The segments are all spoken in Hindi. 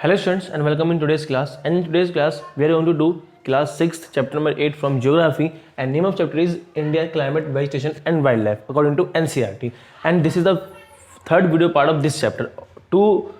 Hello students and welcome in today's class. And in today's class we are going to do class 6th chapter number 8 from geography, and name of chapter is India climate, vegetation and wildlife according to NCERT. And this is the third video part of this chapter. Two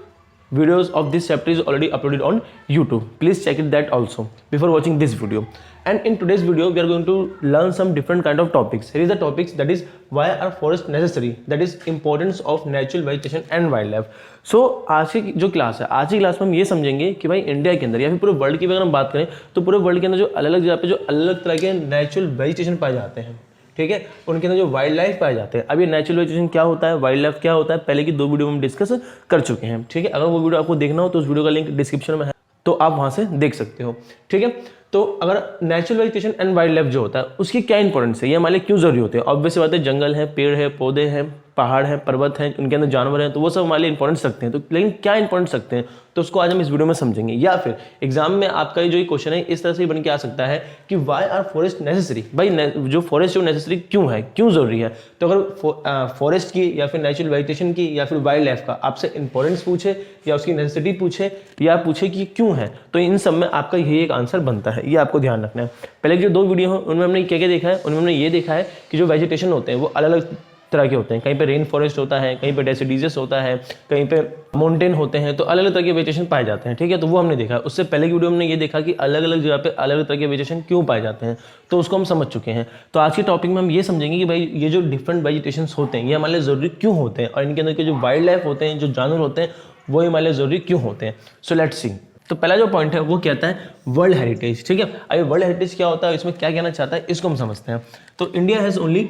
videos of this chapter is already uploaded on YouTube. Please check it that also before watching this video. And in today's video we are going to learn some different kind of topics. Here is the topics, that is why are forests necessary, that is importance of natural vegetation and wildlife. सो आज की जो क्लास है, आज की क्लास में हम ये समझेंगे कि भाई इंडिया के अंदर या फिर पूरे वर्ल्ड की अगर हम बात करें तो पूरे वर्ल्ड के अंदर जो अलग अलग जगह पे जो अलग अलग तरह के नेचुरल वेजिटेशन पाए जाते हैं, ठीक है, उनके अंदर जो वाइल्ड लाइफ पाए जाते हैं। अब ये नेचुरल वेजिटेशन क्या होता है, वाइल्ड लाइफ क्या होता है, पहले की 2 वीडियो में हम डिस्कस कर चुके हैं, ठीक है। अगर वो वीडियो आपको देखना हो तो उस वीडियो का लिंक डिस्क्रिप्शन में है, तो आप वहाँ से देख सकते हो, ठीक है। तो अगर natural vegetation and wild life जो होता है उसकी क्या इंपॉर्टेंस है, ये हमारे लिए क्यों जरूरी होते हैं। ऑब्वियस बात है, जंगल है, पेड़ है, पौधे हैं, पहाड़ है, पर्वत है, उनके अंदर जानवर हैं, तो वो सब हमारे लिए इंपॉर्टेंस रखते हैं। तो लेकिन क्या इंपॉर्टेंस रखते हैं, तो उसको आज हम इस वीडियो में समझेंगे। या फिर एग्जाम में आपका जो ये क्वेश्चन है इस तरह से बन के आ सकता है कि वाई आर फॉरेस्ट नेसेसरी, भाई जो फॉरेस्ट जो नेसेसरी क्यों है, क्यों जरूरी है। तो अगर फॉरेस्ट की या फिर नेचुरल वेजिटेशन की या फिर वाइल्ड लाइफ का आपसे इंपॉर्टेंस पूछे या उसकी नेसेसिटी पूछे या पूछे कि क्यों है, तो इन सब में आपका यही एक आंसर बनता है, ये आपको ध्यान रखना है। पहले जो 2 वीडियो हैं उनमें हमने क्या क्या देखा है, उनमें हमने ये देखा है कि जो वेजिटेशन होते हैं वो अलग अलग तरह के होते हैं। कहीं पे रेन फॉरेस्ट होता है, कहीं पे डेसिडियस होता है, कहीं पे माउंटेन होते हैं, तो अलग अलग तरह के वेजिटेशन पाए जाते हैं, ठीक है। तो वो हमने देखा है। उससे पहले की वीडियो में हमने ये देखा कि अलग अलग जगह पे अलग अलग तरह के वेजिटेशन क्यों पाए जाते हैं, तो उसको हम समझ चुके हैं। तो आज के टॉपिक में हम ये समझेंगे कि भाई ये जो डिफरेंट वेजिटेशन होते हैं ये हमारे लिए जरूरी क्यों होते हैं, और इनके अंदर के जो वाइल्ड लाइफ होते हैं, जो जानवर होते हैं, वो हमारे लिए जरूरी क्यों होते हैं। So let's see. तो पहला जो पॉइंट है वो कहता है वर्ल्ड हेरिटेज, ठीक है। अभी वर्ल्ड हेरिटेज क्या होता है, इसमें क्या कहना चाहता है, इसको हम समझते हैं। तो India has only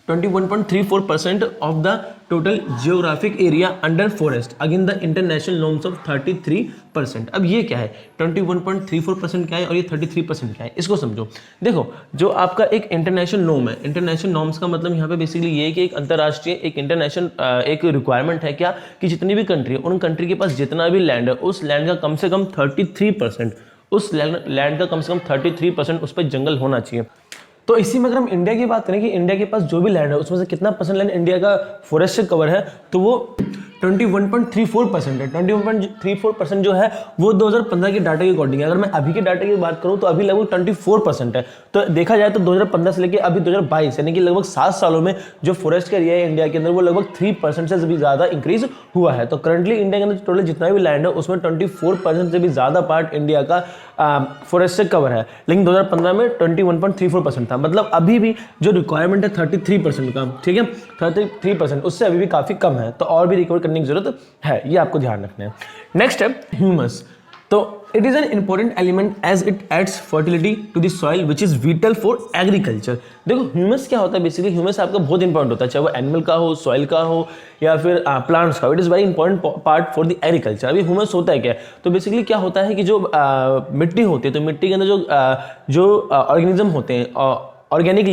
21.34% of the total geographic area under forest against the international norms of 33%। अब ये क्या है, 21.34% क्या है और ये 33% क्या है, इसको समझो। देखो, जो आपका एक इंटरनेशनल नॉर्म है, इंटरनेशनल नॉर्म्स का मतलब यहाँ पे बेसिकली ये है कि एक अंतर्राष्ट्रीय एक इंटरनेशनल एक रिक्वायरमेंट है क्या, कि जितनी भी कंट्री है उन कंट्री के पास जितना भी लैंड है उस लैंड का कम से कम 33%, उस लैंड का कम से कम 33% उस पर जंगल होना चाहिए। तो इसी में अगर हम इंडिया की बात करें कि इंडिया के पास जो भी लैंड है उसमें से कितना परसेंट लैंड इंडिया का फॉरेस्ट से कवर है, तो वो 21.34% है। 21.34% जो है वो 2015 के डाटा के अकॉर्डिंग है। अगर मैं अभी के डाटा की बात करूं तो अभी लगभग 24% है। तो देखा जाए तो 2015 से लेकर अभी 2022 यानी कि लगभग 7 सालों में जो फॉरेस्ट का एरिया है इंडिया के अंदर वो लगभग 3% से भी ज़्यादा इंक्रीज हुआ है। तो करंटली इंडिया के अंदर टोटल जितना भी लैंड है उसमें 24% से भी ज़्यादा पार्ट इंडिया का फॉरेस्ट से कवर है, लेकिन 2015 में 21.34% था। मतलब अभी भी जो रिक्वायरमेंट है 33% का, ठीक है, 33%, उससे अभी भी काफ़ी कम है, तो और भी रिकवर करने की जरूरत है, ये आपको ध्यान रखना है। नेक्स्ट है ह्यूमस। तो it is an important element as it adds fertility to the soil which is vital for agriculture. देखो ह्यूमस क्या होता है, बेसिकली ह्यूमस आपका बहुत इंपॉर्टेंट होता है, चाहे वो एनिमल का हो, सॉइल का हो या फिर प्लांट्स का। It is very important part for the agriculture. अभी ह्यूमस होता है क्या, तो बेसिकली क्या होता है कि जो मिट्टी होती है, तो मिट्टी के अंदर जो ऑर्गेनिज्म होते हैं, ऑर्गेनिक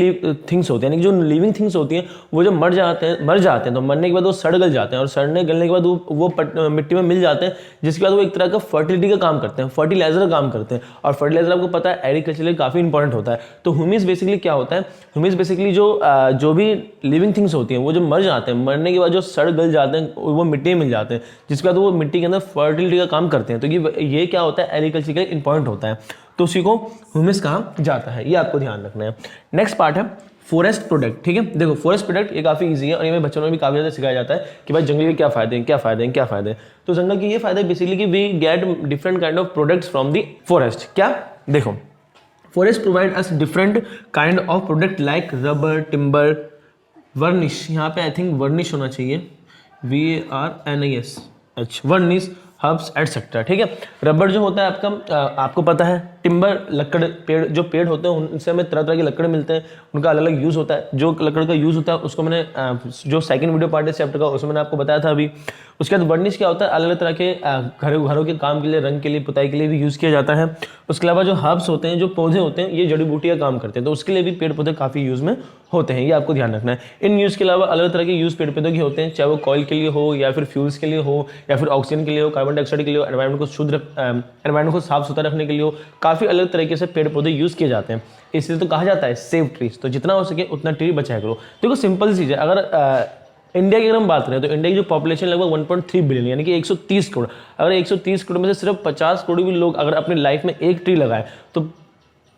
थिंग्स होते हैं, यानी जो लिविंग थिंग्स होती हैं, वो जब मर जाते हैं तो मरने के बाद वो सड़ गल जाते हैं, और सड़ने गलने के बाद वो मिट्टी में मिल जाते हैं, जिसके बाद वो एक तरह का फर्टिलिटी का काम करते हैं, फर्टिलाइजर का काम करते हैं। और फर्टिलाइजर आपको पता है एग्रीकल्चर में काफ़ी इंपॉर्टेंट होता है। तो ह्यूमस बेसिकली क्या होता है, ह्यूमस बेसिकली जो भी लिविंग थिंग्स होती हैं वो जो मर जाते हैं, मरने के बाद जो सड़ गल जाते हैं वो मिट्टी में मिल जाते हैं, जिसके बाद वो मिट्टी के अंदर फर्टिलिटी का काम करते हैं। तो ये क्या होता है, एग्रीकल्चर का इंपॉर्टेंट होता है, तो उसी को ह्यूमस कहा जाता है, ये आपको ध्यान रखना है। नेक्स्ट पार्ट है फॉरेस्ट प्रोडक्ट, ठीक है। देखो फॉरेस्ट प्रोडक्ट ये काफ़ी इजी है और ये बच्चों में भी काफ़ी ज़्यादा सिखाया जाता है कि भाई जंगल के क्या फायदे हैं, क्या फायदे हैं, क्या फायदे हैं। तो जंगल के ये फायदे बेसिकली कि we get different kind of products from the forest. क्या, देखो forest provide us different kind of product like rubber, timber, varnish, यहाँ पे आई थिंक वर्निश होना चाहिए, VARNISH, वर्निश, हर्ब्स एटसेट्रा, ठीक है। रबर जो होता है आपका, आपको पता है, टिम्बर लकड़, पेड़, जो पेड़ होते हैं उनसे हमें तरह तरह के लकड़ मिलते हैं, उनका अलग अलग यूज़ होता है। जो लकड़ का यूज़ होता है उसको मैंने जो सेकंड वीडियो पार्ट है चैप्टर का उसमें मैंने आपको बताया था अभी। उसके बाद वर्निश क्या होता है, अलग अलग तरह के घरों के काम के लिए, रंग के लिए, पुताई के लिए भी यूज़ किया जाता है। उसके अलावा जो हर्ब्स होते हैं, जो पौधे होते हैं, ये जड़ी बूटी का काम करते हैं, तो उसके लिए भी पेड़ पौधे काफ़ी यूज़ में होते हैं, ये आपको ध्यान रखना है। इन यूज़ के अलावा अलग तरह के यूज़ पेड़ पौधों के होते हैं, चाहे वो कॉइल के लिए हो या फिर फ्यूल्स के लिए हो या फिर ऑक्सीजन के लिए हो, कार्बन डाइऑक्साइड के लिए हो, एनवायरनमेंट को शुद्ध एनवायरनमेंट को साफ सुथरा रखने के लिए हो, काफ़ी अलग तरीके से पेड़ पौधे यूज़ किए जाते हैं। इसलिए तो कहा जाता है सेव ट्रीज, तो जितना हो सके उतना ट्री बचाया करो। देखो सिंपल चीज़ है, अगर इंडिया की अगर हम बात करें तो इंडिया की जो पॉपुलेशन लगभग 1.3 बिलियन यानी कि 130 करोड़। अगर 130 करोड़ में से सिर्फ 50 करोड़ भी लोग अगर अपनी लाइफ में एक ट्री लगाए तो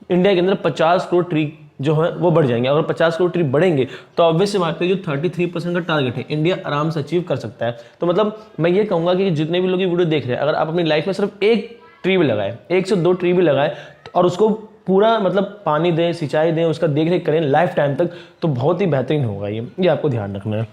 इंडिया के अंदर 50 करोड़ ट्री जो है वो बढ़ जाएंगे। अगर 50 करोड़ ट्री बढ़ेंगे तो ऑब्वियस बात है जो 33% का टारगेट है इंडिया आराम से अचीव कर सकता है। तो मतलब मैं ये कहूँगा कि जितने भी लोग ये वीडियो देख रहे हैं, अगर आप अपनी लाइफ में सिर्फ एक ट्री भी लगाए, 1 से 2 ट्री भी लगाए और उसको पूरा मतलब पानी दें, सिंचाई दें, उसका देख रेख करें लाइफ टाइम तक, तो बहुत ही बेहतरीन होगा ये आपको ध्यान रखना है।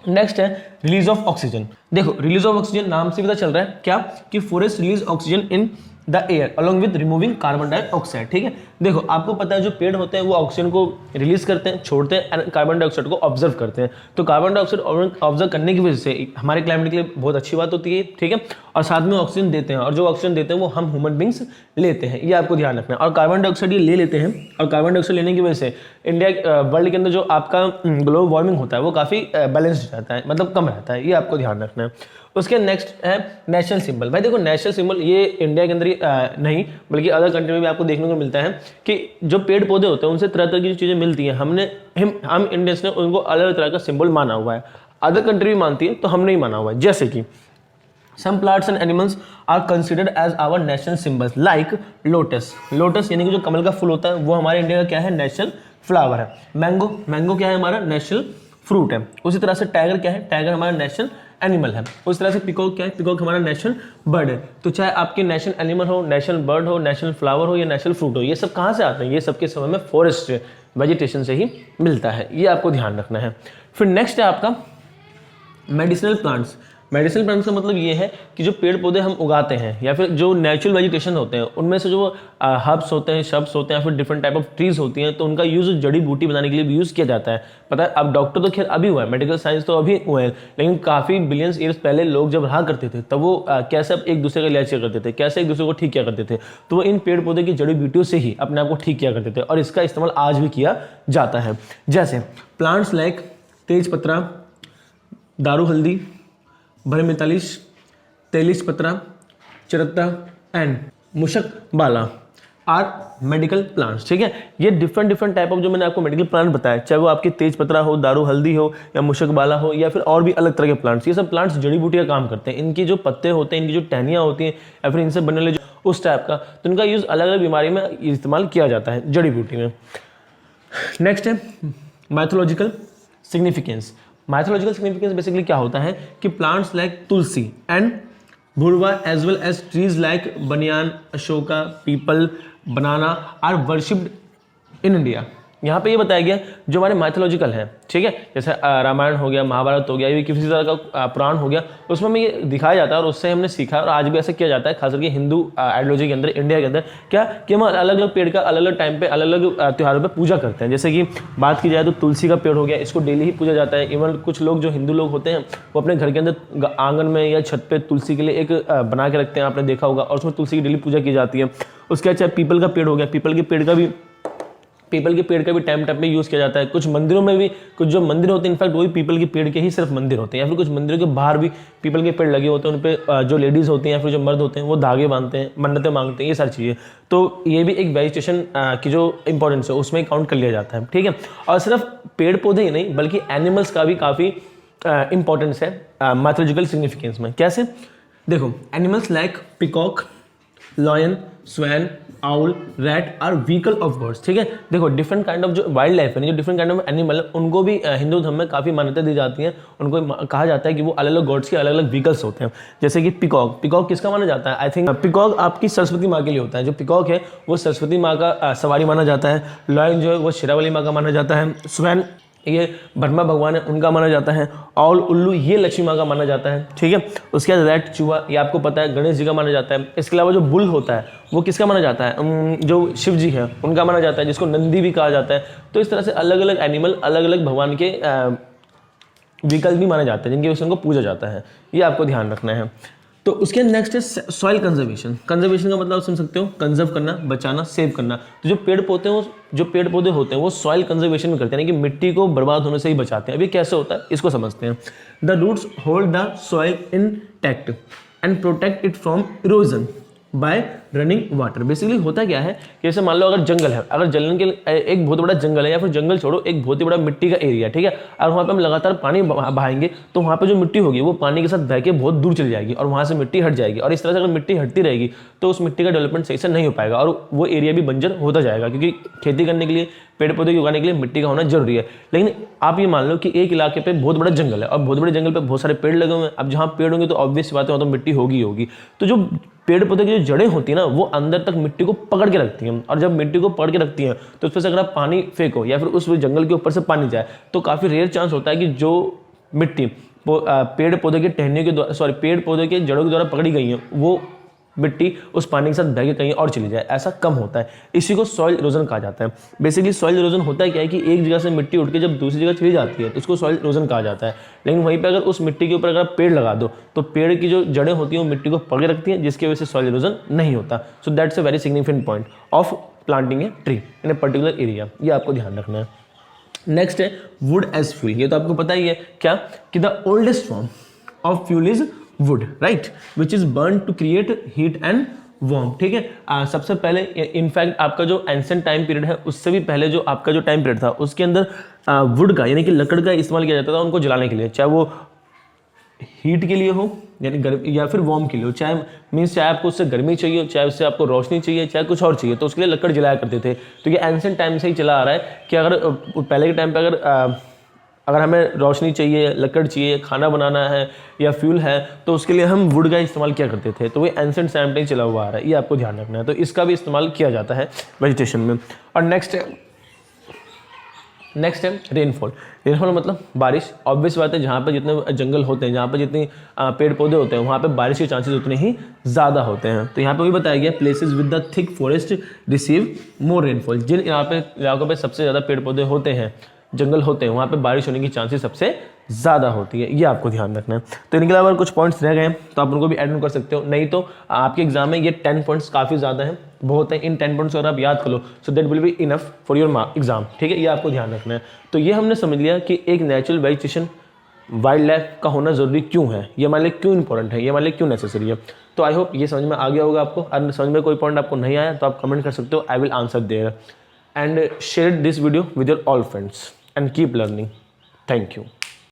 नेक्स्ट है रिलीज ऑफ ऑक्सीजन। देखो रिलीज ऑफ ऑक्सीजन नाम से पता चल रहा है क्या कि forest release oxygen in the air along with removing carbon dioxide. ठीक है, देखो आपको पता है जो पेड़ होते हैं वो ऑक्सीजन को रिलीज करते हैं, छोड़ते हैं, एंड कार्बन डाइऑक्साइड को ऑब्जर्व करते हैं। तो कार्बन डाइऑक्साइड ऑब्जर्व करने की वजह से हमारे क्लाइमेट के लिए बहुत अच्छी बात होती है, ठीक है, और साथ में ऑक्सीजन देते हैं, और जो ऑक्सीजन देते हैं वो हम ह्यूमन बींग्स लेते हैं, ये आपको ध्यान रखना है। और कार्बन डाइऑक्साइड ये ले लेते हैं, और कार्बन डाइऑक्साइड लेने की वजह से इंडिया वर्ल्ड के अंदर जो आपका ग्लोबल वार्मिंग होता है वो काफ़ी बैलेंस्ड रहता है, मतलब कम रहता है, ये आपको ध्यान रखना है। उसके नेक्स्ट है नेशनल सिंबल। भाई देखो नेशनल सिंबल ये इंडिया के अंदर ही नहीं बल्कि अदर कंट्री में भी आपको देखने को मिलता है कि जो पेड़ पौधे होते हैं उनसे तरह तरह की जो चीज़ें मिलती हैं, हम इंडियंस ने उनको अलग अलग तरह का सिंबल माना हुआ है। अदर कंट्री भी मानती है तो हमने ही माना हुआ है। जैसे कि some plants and animals are considered as our national symbols like lotus. Lotus यानी कि जो कमल का फूल होता है वो हमारे इंडिया का क्या है, नेशनल फ्लावर है। मैंगो क्या है, हमारा नेशनल फ्रूट है। उसी तरह से टाइगर क्या है, टाइगर हमारा नेशनल एनिमल है। उस तरह से पिकॉक क्या है, पिकॉक हमारा नेशनल बर्ड है। तो चाहे आपके नेशनल एनिमल हो, नेशनल बर्ड हो, नेशनल फ्लावर हो या नेशनल फ्रूट हो, ये सब कहाँ से आते हैं, ये सबके समय में फॉरेस्ट वेजिटेशन से ही मिलता है, ये आपको ध्यान रखना है। फिर नेक्स्ट है आपका मेडिसिनल प्लांट्स। मेडिसिनल प्लांट्स का मतलब ये है कि जो पेड़ पौधे हम उगाते हैं या फिर जो नेचुरल वेजिटेशन होते हैं उनमें से जो हर्ब्स होते हैं, शब्स होते हैं, या फिर डिफरेंट टाइप ऑफ ट्रीज होती हैं, तो उनका यूज़ जड़ी बूटी बनाने के लिए भी यूज़ किया जाता है। पता है अब डॉक्टर तो खैर अभी हुआ है, मेडिकल साइंस तो अभी हुए हैं, लेकिन काफ़ी बिलियंस ईयर्स पहले लोग जब रहा करते थे तब वो कैसे एक दूसरे का इलाज किया करते थे, कैसे एक दूसरे को ठीक किया करते थे, तो वो इन पेड़ पौधे की जड़ी बूटियों से ही अपने आप को ठीक किया करते थे, और इसका इस्तेमाल आज भी किया जाता है। जैसे प्लांट्स लाइक तेज पत्रा, दारू हल्दी, भरमितालिश, तेलिश पत्रा, चरत्ता एंड मुशक बाला आर मेडिकल प्लांट्स। ठीक है, ये डिफरेंट टाइप ऑफ जो मैंने आपको मेडिकल प्लांट बताया, चाहे वो आपके तेज पत्रा हो, दारू हल्दी हो, या मुशक बाला हो, या फिर और भी अलग तरह के प्लांट्स, ये सब प्लांट्स जड़ी बूटी का काम करते हैं। इनकी जो पत्ते होते हैं, इनकी जो टहनियाँ होती हैं, या फिर इनसे बनने वाले उस टाइप का, तो इनका यूज़ अलग अलग बीमारी में इस्तेमाल किया जाता है जड़ी बूटी में। नेक्स्ट है mythological significance. Mythological significance basically क्या होता है कि प्लांट्स लाइक तुलसी एंड भुरवा as well as trees like banyan, ashoka, peepal, banana are worshipped in India. यहाँ पे ये बताया गया जो हमारे माइथोलॉजिकल है, ठीक है, जैसे रामायण हो गया, महाभारत हो गया, ये किसी तरह का पुराण हो गया, उसमें हमें ये दिखाया जाता है और उससे हमने सीखा, और आज भी ऐसा किया जाता है, खास करके हिंदू आइडियोलॉजी के अंदर, इंडिया के अंदर, क्या कि हम अलग अलग पेड़ का अलग अलग टाइम पे अलग अलग त्योहारों पे पूजा करते हैं। जैसे कि बात की जाए तो तुलसी का पेड़ हो गया, इसको डेली ही पूजा जाता है। इवन कुछ लोग जो हिंदू लोग होते हैं वो अपने घर के अंदर आंगन में या छत पे तुलसी के लिए एक बना के रखते हैं, आपने देखा होगा, और उसमें तुलसी की डेली पूजा की जाती है। उसके बाद चाहे पीपल का पेड़ हो गया, पीपल के पेड़ का भी टाइम टाइम पे यूज़ किया जाता है। कुछ मंदिरों में भी, कुछ जो मंदिर होते हैं इनफैक्ट वो भी पीपल के पेड़ के ही सिर्फ मंदिर होते हैं, या फिर कुछ मंदिरों के बाहर भी पीपल के पेड़ लगे होते हैं, उन पे जो लेडीज़ होती हैं या फिर जो मर्द होते हैं वो धागे बांधते हैं, मन्नतें मांगते हैं, ये सारी चीज़ें। तो ये भी एक वेजिटेशन की जो इंपॉर्टेंस है उसमें काउंट कर लिया जाता है, ठीक है। और सिर्फ पेड़ पौधे ही नहीं बल्कि एनिमल्स का भी काफ़ी इंपॉर्टेंस है माइथोलॉजिकल सिग्निफिकेंस में। कैसे, देखो animals like peacock, lion, swan, owl, rat are vehicle of gods. ठीक है, देखो डिफरेंट काइंड ऑफ जो वाइल्ड लाइफ है, जो डिफरेंट काइंड ऑफ एनिमल है, उनको भी हिंदू धर्म में काफ़ी मान्यता दी जाती है। उनको कहा जाता है कि वो अलग अलग गॉड्स के अलग अलग व्हीकल्स होते हैं। जैसे कि पिकॉक किसका माना जाता है, आई थिंक पिकॉक आपकी सरस्वती माँ के लिए होता है। जो पिकॉक है वो सरस्वती माँ का सवारी माना जाता है। लॉयन जो है वो शेरावाली माँ का माना जाता है। स्वैन ये ब्रह्मा भगवान है उनका माना जाता है। और उल्लू ये लक्ष्मी माँ का माना जाता है, ठीक है। उसके बाद रैट चूहा ये आपको पता है गणेश जी का माना जाता है। इसके अलावा जो बुल होता है वो किसका माना जाता है, जो शिव जी है उनका माना जाता है, जिसको नंदी भी कहा जाता है। तो इस तरह से अलग अलग एनिमल अलग अलग भगवान के विकल्प भी माने जाते हैं जिनके वजह से उनको पूजा जाता है, ये आपको ध्यान रखना है। तो उसके नेक्स्ट है सॉइल कंजर्वेशन। कंजर्वेशन का मतलब आप समझ सकते हो, कंजर्व करना, बचाना, सेव करना। तो जो पेड़ पौधे होते हैं वो सॉइल कंजर्वेशन में करते हैं, यानी कि मिट्टी को बर्बाद होने से ही बचाते हैं। अब ये कैसे होता है इसको समझते हैं। The roots hold the soil intact and protect it from erosion. By running water. Basically होता क्या है कि जैसे मान लो अगर जंगल है, अगर जंगल के एक बहुत बड़ा जंगल है या फिर जंगल छोड़ो एक बहुत ही बड़ा मिट्टी का एरिया, ठीक है, और वहाँ पे हम लगातार पानी बहाएंगे तो वहाँ पे जो मिट्टी होगी वो पानी के साथ बह के बहुत दूर चली जाएगी और वहाँ से मिट्टी हट जाएगी। और इस तरह से अगर मिट्टी हटती रहेगी तो उस मिट्टी का डेवलपमेंट सही से नहीं हो पाएगा और वो एरिया भी बंजर होता जाएगा, क्योंकि खेती करने के लिए, पेड़ पौधे उगाने के लिए मिट्टी का होना जरूरी है। लेकिन आप ये मान लो कि एक इलाके पे बहुत बड़ा जंगल है और बहुत बड़े जंगल पे बहुत सारे पेड़ लगे हुए हैं। अब जहाँ पेड़ होंगे तो ऑब्वियस बात है वहाँ तो मिट्टी होगी होगी। तो जो पेड़ पौधे की जो जड़ें होती हैं ना वो अंदर तक मिट्टी को पकड़ के रखती हैं, और जब मिट्टी को पकड़ के रखती हैं तो उस पर से अगर आप पानी फेंको या फिर उस जंगल के ऊपर से पानी जाए तो काफ़ी रेयर चांस होता है कि जो मिट्टी पेड़ पौधे के टहनियों के द्वारा, पेड़ पौधे के जड़ों के द्वारा पकड़ी गई है वो मिट्टी उस पानी के साथ बह के कहीं और चली जाए, ऐसा कम होता है। इसी को सॉइल इरोजन कहा जाता है। बेसिकली सॉइल इरोजन होता है क्या है कि एक जगह से मिट्टी उठ के जब दूसरी जगह चली जाती है तो उसको सॉइल इरोजन कहा जाता है। लेकिन वहीं पे अगर उस मिट्टी के ऊपर अगर आप पेड़ लगा दो तो पेड़ की जो जड़ें होती हैं वो मिट्टी को पकड़े रखती हैं, जिसकी वजह से सॉइल इरोजन नहीं होता। So that's a very significant point of planting a tree in a particular area, ये आपको ध्यान रखना है। नेक्स्ट है वुड एज फ्यूल। ये तो आपको पता ही है क्या कि the oldest form of fuel is wood, right, which is burn to create heat and warm, ठीक है। सबसे पहले इनफैक्ट आपका जो एंसेंट टाइम पीरियड है उससे भी पहले जो आपका जो टाइम पीरियड था उसके अंदर वुड का यानी कि लकड़ का इस्तेमाल किया जाता था उनको जलाने के लिए, चाहे वो हीट के लिए हो यानी गर्मी या फिर वार्म के लिए हो, चाहे आपको उससे गर्मी चाहिए हो, चाहे उससे आपको रोशनी चाहिए, चाहे कुछ और चाहिए, तो उसके लिए लकड़ जलाया करते थे। तो ये एंसेंट टाइम से ही चला आ रहा है कि अगर पहले के टाइम पे अगर हमें रोशनी चाहिए, लकड़ चाहिए, खाना बनाना है या फ्यूल है तो उसके लिए हम वुड का इस्तेमाल किया करते थे। तो वो एंसेंट टाइम से चला हुआ आ रहा है, ये आपको ध्यान रखना है। तो इसका भी इस्तेमाल किया जाता है वेजिटेशन में। और नेक्स्ट है रेनफॉल। रेनफॉल मतलब बारिश। ऑब्वियस बात है जहाँ पे जितने जंगल होते हैं, जहाँ पे जितने पेड़ पौधे होते हैं वहाँ पे बारिश के चांसेस उतने ही ज़्यादा होते हैं। तो यहाँ पे भी बताया गया places with the thick forest receive more rainfall. जिन इलाकों पे सबसे ज़्यादा पेड़ पौधे होते हैं, जंगल होते हैं, वहाँ पे बारिश होने की चांसेस सबसे ज़्यादा होती है, ये आपको ध्यान रखना है। तो इनके अलावा कुछ पॉइंट्स रह गए हैं तो आप उनको भी ऐड ऑन कर सकते हो, नहीं तो आपके एग्जाम में ये 10 पॉइंट्स काफ़ी ज़्यादा हैं, बहुत है। इन 10 पॉइंट्स अगर आप याद कर लो so that will be enough for your exam, ठीक है, ये आपको ध्यान रखना है। तो ये हमने समझ लिया कि एक नेचुरल वेजिटेशन वाइल्ड लाइफ का होना ज़रूरी क्यों है, ये हमारे लिए क्यों इंपॉर्टेंट है, ये हमारे लिए क्यों नेसेसरी है। तो आई होप ये समझ में आ गया होगा आपको। अगर समझ में कोई पॉइंट आपको नहीं आया तो आप कमेंट कर सकते हो, I will answer there. And share this video with your all friends and keep learning. Thank you.